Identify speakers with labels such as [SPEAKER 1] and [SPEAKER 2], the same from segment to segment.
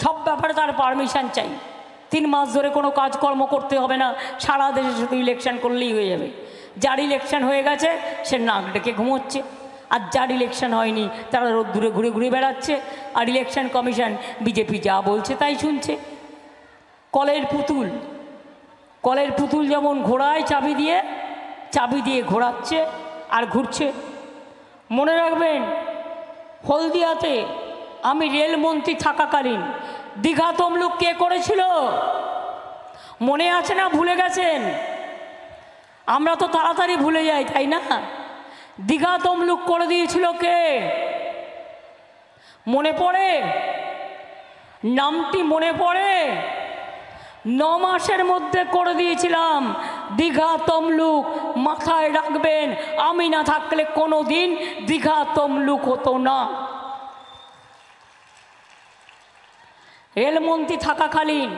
[SPEAKER 1] সব ব্যাপারে তার পারমিশন চাই। 3 মাস ধরে কোনো কাজকর্ম করতে হবে না, সারা দেশে শুধু ইলেকশন করলেই হয়ে যাবে। যার ইলেকশন হয়ে গেছে সে নাক ডেকে ঘুমোচ্ছে, আর যার ইলেকশন হয়নি তারা রোদ্দুরে ঘুরে ঘুরে বেড়াচ্ছে। আর ইলেকশন কমিশন বিজেপি যা বলছে তাই শুনছে। কলের পুতুল যেমন ঘোড়ায় চাবি দিয়ে ঘোরাচ্ছে আর ঘুরছে। মনে রাখবেন, হলদিয়াতে আমি রেলমন্ত্রী থাকাকালীন দীঘা তমলুক কে করেছিল মনে আছে না ভুলে গেছেন? আমরা তো তাড়াতাড়ি ভুলে যাই, তাই না? দীঘা তমলুক করে দিয়েছিল কে? মনে পড়ে? নামটি মনে পড়ে? 9 মাসের মধ্যে করে দিয়েছিলাম দীঘা তমলুক। মাথায় রাখবেন, আমি না থাকলে কোনো দিন দীঘা তমলুক হতো না। রেলমন্ত্রী থাকাকালীন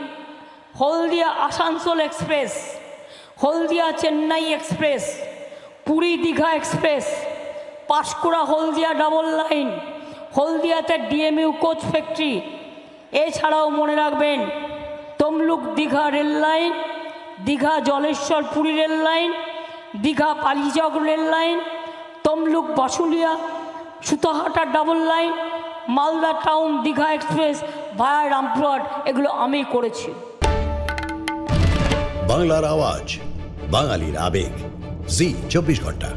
[SPEAKER 1] Haldia Asansol express, Haldia Chennai express, Puri Digha express, Panskura Haldia double line, হলদিয়াতে ডিএমইউ কোচ ফ্যাক্টরি, এছাড়াও মনে রাখবেন Tamluk Digha rail line, Digha Jaleswar Puri rail line, Digha Palichak rail line, Tamluk Basulia Sutahata double line, Malda town Digha express via Rampurhat, এগুলো আমি করেছি।
[SPEAKER 2] বাংলার আওয়াজ, বাঙালির আবেগ, জি 24 ঘন্টা।